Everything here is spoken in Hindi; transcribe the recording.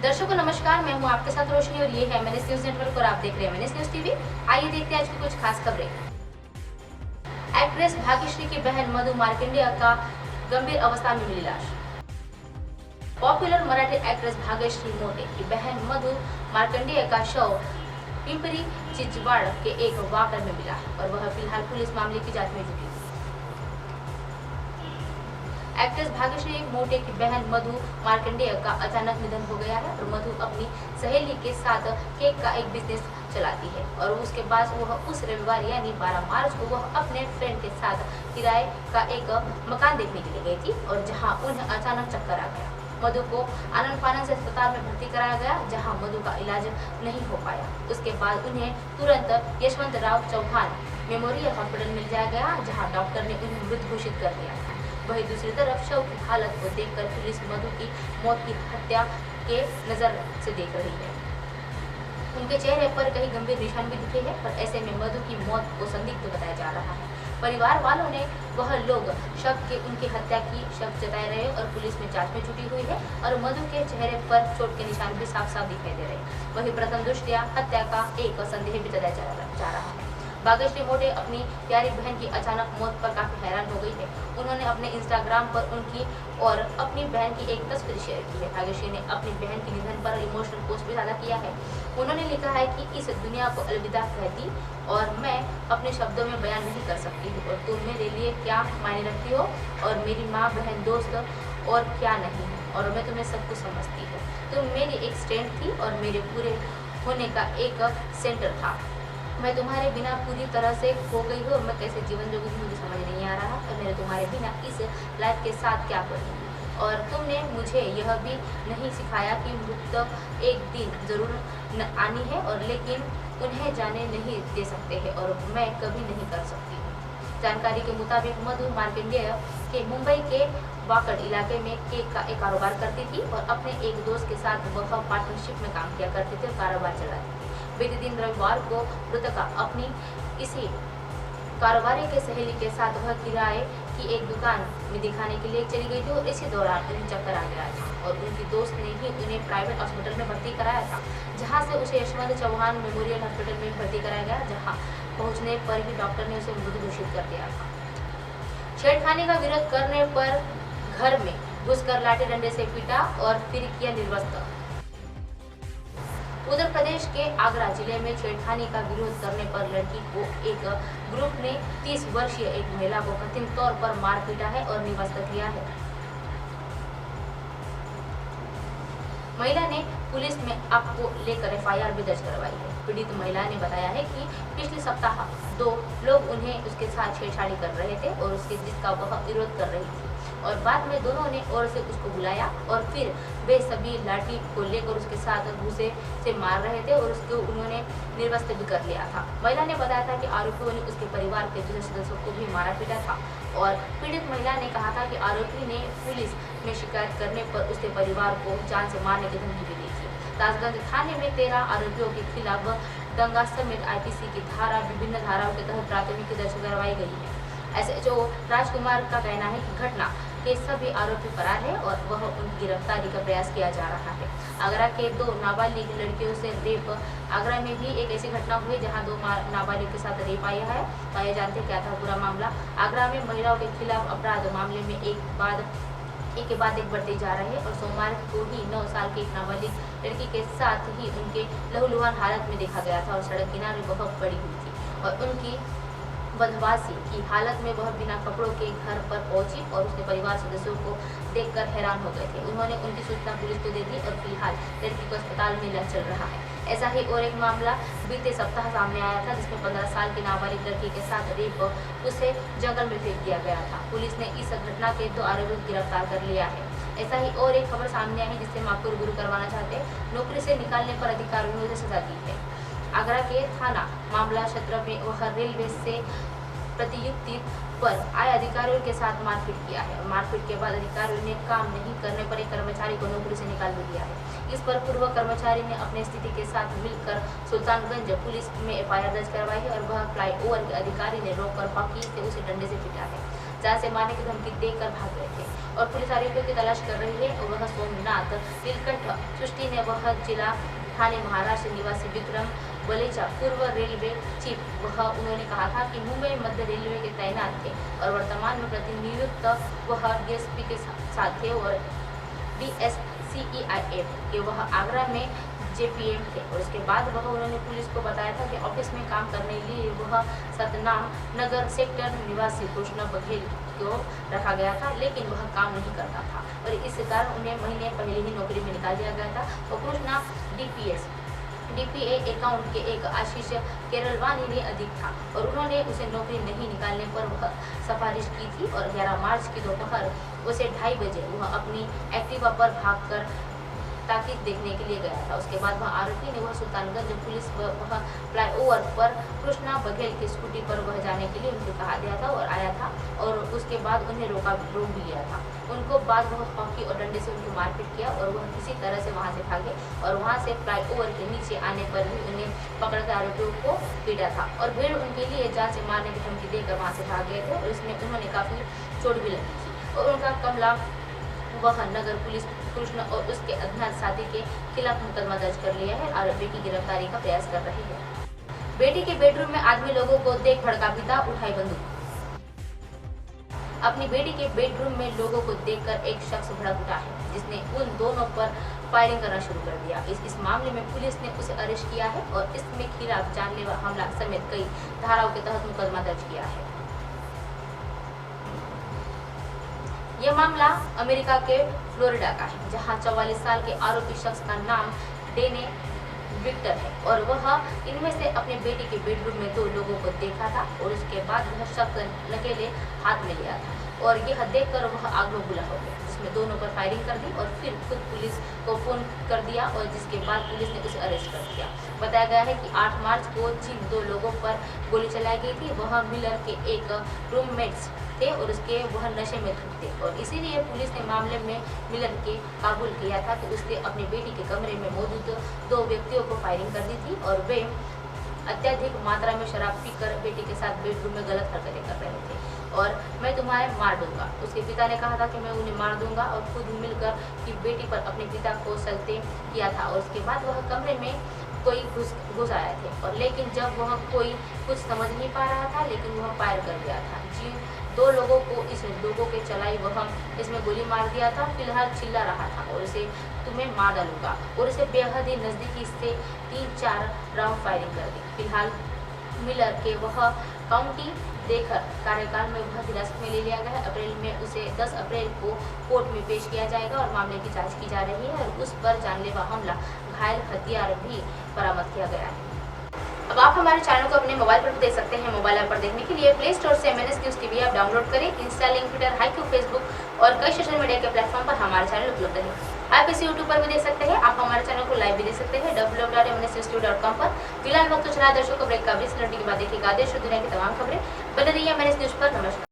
दर्शकों नमस्कार, मैं हूं आपके साथ रोशनी और ये है एमएनएस न्यूज नेटवर्क और आप देख रहे हैं एमएनएस न्यूज टीवी। आइए देखते हैं आज की कुछ खास खबरें। एक्ट्रेस भाग्यश्री की बहन मधु मार्कंडेय का गंभीर अवस्था में मिली लाश। पॉपुलर मराठी एक्ट्रेस भाग्यश्री मोटे की बहन मधु मार्कंडेय का शव पिंपरी चिंचवाड़ के एक वाकर में मिला है और वह फिलहाल पुलिस मामले की जांच में जुटी है। एक्ट्रेस भाग्यश्री मोटे की बहन मधु मार्कंडेय का अचानक निधन हो गया है और मधु अपनी सहेली के साथ केक का एक बिजनेस चलाती है और उसके बाद वह उस रविवार यानी 12 मार्च को वह अपने फ्रेंड के साथ किराए का एक मकान देखने के लिए गई थी और जहां उन्हें अचानक चक्कर आ गया। मधु को आनंद फानन से अस्पताल में भर्ती कराया गया जहां मधु का इलाज नहीं हो पाया। उसके बाद उन्हें तुरंत यशवंतराव चौहान मेमोरियल हॉस्पिटल में ले जाया गया जहां डॉक्टर ने उन्हें मृत घोषित कर दिया था। वहीं दूसरी तरफ शव की हालत को देखकर पुलिस मधु की मौत की हत्या के नजर से देख रही है। उनके चेहरे पर कई गंभीर निशान भी दिखे हैं और ऐसे में मधु की मौत को संदिग्ध बताया जा रहा है। परिवार वालों ने वह लोग शव के उनकी हत्या की शक जताए रहे और पुलिस में जांच में जुटी हुई है और मधु के चेहरे पर चोट के निशान भी साफ साफ दिखाई दे रहे। वहीं प्रथम दृष्टया हत्या का एक संदेह भी जताया जा रहा है। भाग्यश्री मोटे अपनी प्यारी बहन की अचानक मौत पर काफी हैरान हो गई है। उन्होंने अपने इंस्टाग्राम पर उनकी और अपनी बहन की एक तस्वीर शेयर की है। भाग्यश्री ने अपनी बहन के निधन पर इमोशनल पोस्ट भी साझा किया है। उन्होंने लिखा है कि इस दुनिया को अलविदा कहती और मैं अपने शब्दों में बयान नहीं कर सकती हूँ और तुम मेरे लिए क्या मायने रखती हो और मेरी माँ बहन दोस्त और क्या नहीं और मैं तुम्हें सब कुछ समझती हूँ। तुम मेरी एक स्ट्रेंथ थी और मेरे पूरे होने का एक सेंटर था। मैं तुम्हारे बिना पूरी तरह से खो गई हूँ और मैं कैसे जीवन जीऊंगी मुझे समझ नहीं आ रहा और मेरे तुम्हारे बिना इस लाइफ के साथ क्या करूँगी। और तुमने मुझे यह भी नहीं सिखाया कि मृत्यु एक दिन जरूर आनी है और लेकिन उन्हें जाने नहीं दे सकते हैं और मैं कभी नहीं कर सकती हूँ। जानकारी के मुताबिक मधु मार्कंडेय के मुंबई के वाकड़ इलाके में केक का एक कारोबार करती थी और अपने एक दोस्त के साथ वह पार्टनरशिप में काम किया करते थे और कारोबार चलाती थी। बीते दिन रविवार को मृतका अपनी इसी कारोबारी के सहेली के साथ वह किराए की एक दुकान में दिखाने के लिए चली गई थी और इसी दौरान उन्हें चक्कर आ गया था और उनकी दोस्त ने ही उन्हें प्राइवेट हॉस्पिटल में भर्ती कराया था जहां से उसे यशवंत चौहान मेमोरियल हॉस्पिटल में भर्ती कराया गया जहां पहुंचने पर ही डॉक्टर ने उसे मृत घोषित कर दिया था। छेड़खानी का विरोध करने पर घर में घुसकर लाठी डंडे से पीटा और फिर किया निर्वस्त्र। उत्तर प्रदेश के आगरा जिले में छेड़खानी का विरोध करने पर लड़की को एक ग्रुप ने 30 वर्षीय एक महिला को कथित तौर पर मार पीटा है और निवस्त किया है। महिला ने पुलिस में आपको लेकर एफआईआर भी दर्ज करवाई है। पीड़ित महिला ने बताया है कि पिछले सप्ताह 2 लोग उन्हें उसके साथ छेड़छाड़ी कर रहे थे और जिसका वह विरोध कर रही थी और बाद में दोनों ने और से उसको बुलाया और फिर वे सभी लाठी को लेकर उसके साथ घूसे से मार रहे थे और उसको उन्होंने निर्वस्त्र भी कर लिया था। महिला ने बताया था कि आरोपियों ने उसके परिवार के दूसरे सदस्यों को भी मारा पीटा था और पीड़ित महिला ने कहा था कि आरोपी ने पुलिस में शिकायत करने पर उसके परिवार को जान से मारने की धमकी भी दी थी। ताजगंज थाने में 13 आरोपियों के खिलाफ दंगा समेत आईपीसी की विभिन्न धाराओं के तहत प्राथमिकी दर्ज करवाई गई है। एसएचओ राजकुमार का कहना है कि घटना के सभी आरोपी फरार है और वह उनकी गिरफ्तारी का प्रयास किया जा रहा है। आगरा के 2 नाबालिग लड़कियों से रेप। आगरा में भी एक ऐसी घटना हुई जहां 2 नाबालिग के साथ रेप आया है। तो आइए जानते क्या था पूरा मामला। आगरा में महिलाओं के खिलाफ अपराध मामले में एक के बाद एक बढ़ते जा रहे हैं और सोमवार को ही 9 साल की एक नाबालिग लड़की के साथ ही उनके लहूलुहान हालत में देखा गया था और सड़क किनारे वह पड़ी हुई थी और उनकी बदहवासी की हालत में वह बिना कपड़ों के घर पर पहुंची और उसके परिवार सदस्यों को देखकर हैरान हो गए थे। उन्होंने उनकी सूचना पुलिस को दे दी और फिलहाल लड़की को अस्पताल में इलाज चल रहा है। ऐसा ही और एक मामला बीते सप्ताह सामने आया था जिसमें 15 साल की नाबालिग लड़की के साथ रेप उसे जंगल में फेंक दिया गया था। पुलिस ने इस घटना के 2 आरोपियों को गिरफ्तार कर लिया है। ऐसा ही और एक खबर सामने आई जिससे मां को रूबरू करवाना चाहते नौकरी से निकालने पर अधिकारियों ने उसे सजा दी है। आगरा के थाना मामला क्षेत्र में वह रेलवे से प्रतियुक्ति पर आए अधिकारियों के साथ मारपीट किया है और मारपीट के बाद अधिकारियों ने काम नहीं करने पर एक कर्मचारी को नौकरी से निकाल भी दिया है। इस पर पूर्व कर्मचारी ने अपनी स्थिति के साथ मिलकर सुल्तानगंज पुलिस में एफआईआर दर्ज करवाई है और वह फ्लाईओवर के अधिकारी ने रोककर बाकी से उसे डंडे से पीटा है। जान से मारने की धमकी देकर भाग गए थे और पुलिस आरोपियों की तलाश कर रही है। और वह सोमनाथ नीलकंठ सृष्टि ने वह जिला ठाणे महाराष्ट्र निवासी विक्रम बलेजा पूर्व रेलवे चीफ उन्होंने कहा था कि मुंबई मध्य रेलवे के तैनात थे और वर्तमान में प्रतिनियुक्त वह डीएसपी के साथ थे और DSCEIF के वह आगरा में JPM थे। और उसके बाद उन्होंने पुलिस को बताया था कि ऑफिस में काम करने के लिए वह सतनाम नगर सेक्टर निवासी कृष्णा बघेल को रखा गया था, लेकिन वह काम नहीं करता था और इस कारण उन्हें महीने पहले ही नौकरी में निकाल दिया गया था। और कृष्णा DPA अकाउंट के एक आशीष केरलवानी ने अधिक था और उन्होंने उसे नौकरी नहीं निकालने पर वह सिफारिश की थी। और 11 मार्च की दोपहर उसे 2:30 बजे वह अपनी एक्टिवा पर भागकर ताकीद देखने के लिए गया था। उसके बाद आरोपी ने सुल्तानगंज पुलिस वह फ्लाईओवर पर कृष्णा बघेल की स्कूटी पर वह जाने के लिए उनको कहा दिया था और आया था और उसके बाद उन्हें रोक भी लिया था। उनको बाद वह हॉकी और डंडे से उनकी मारपीट किया और वह किसी तरह से वहां से भागे और वहां से फ्लाईओवर के नीचे आने पर भी उन्हें पकड़कर आरोपियों को पीटा था और भीड़ उनके लिए जान से मारने की धमकी देकर वहां से भाग गए थे और इसमें उन्होंने काफी चोट भी लगी थी। और उनका कमला वह नगर पुलिस कृष्ण और उसके अज्ञात साथी के खिलाफ मुकदमा दर्ज कर लिया है। आरोपी की गिरफ्तारी का प्रयास कर रही है। बेटी के बेडरूम में आदमी लोगों को देख भड़का पिता, उठाई बंदूक। अपनी बेटी के बेडरूम में लोगों को देखकर एक शख्स भड़क उठा है, जिसने उन दोनों पर फायरिंग करना शुरू कर दिया। इस मामले में पुलिस ने उसे अरेस्ट किया है और इसमें खिलाफ जानलेवा हमला समेत कई धाराओं के तहत मुकदमा दर्ज किया है। यह मामला अमेरिका के फ्लोरिडा का है, जहां 44 साल के आरोपी शख्स का नाम डेने विक्टर है और वह इनमें से अपने बेटी के बेडरूम में 2 लोगों को देखा था और उसके बाद वह शख्स नकेले हाथ में लिया था और यह देखकर वह आग में बुला हो गया, जिसमें दोनों पर फायरिंग कर दी और फिर खुद पुलिस को फोन कर दिया और जिसके बाद पुलिस ने उसे अरेस्ट कर दिया। बताया गया है कि 8 मार्च को जिन 2 लोगों पर गोली चलाई गई थी वह मिलर के एक रूममेट्स थे और उसके वह नशे में धुत थे और इसीलिए पुलिस ने मामले में मिलर के काबुल किया था कि उसने अपनी बेटी के कमरे में मौजूद 2 व्यक्तियों को फायरिंग कर दी थी और वे अत्यधिक मात्रा में शराब पीकर बेटी के साथ बेडरूम में गलत हरकतें कर रहे थे और मैं तुम्हारे मार दूंगा। उसके पिता ने कहा था कि मैं उन्हें मार दूंगा और खुद मिलकर की बेटी पर अपने पिता को सलते किया था और उसके बाद वह कमरे में कोई घुस आए थे और लेकिन जब वह कोई कुछ समझ नहीं पा रहा था लेकिन वह फायर कर दिया था। जिन 2 लोगों को इस लोगों के चलाई वह इसमें गोली मार दिया था। फिलहाल चिल्ला रहा था और इसे तुम्हें मार डालूंगा और इसे बेहद ही नजदीकी से 3-4 राउंड फायरिंग कर दी। फिलहाल मिलर के वह काउंटी देकर कार्यकाल में वह हिरासत में ले लिया गया है। अप्रैल में उसे 10 अप्रैल को कोर्ट में पेश किया जाएगा और मामले की जांच की जा रही है और उस पर जानलेवा हमला घायल हथियार भी बरामद किया गया है। अब आप हमारे चैनल को अपने मोबाइल पर देख सकते हैं। मोबाइल ऐप पर देखने के लिए प्ले स्टोर से MNS news TV app download करें। इंस्टा, लिंक, ट्विटर, हाइक्यू, फेसबुक और कई सोशल मीडिया के प्लेटफॉर्म पर हमारा चैनल उपलब्ध है। आप इसे यूट्यूब पर भी देख सकते हैं। आप हमारे चैनल को लाइव भी देख सकते हैं www.mnsnewstv.com पर। फिलहाल वक्त चला दर्शकों ब्रेक का 20 मिनट के बाद देखिएगा देश और दुनिया की तमाम खबरें। बने रहिए MNS न्यूज़ पर। नमस्कार।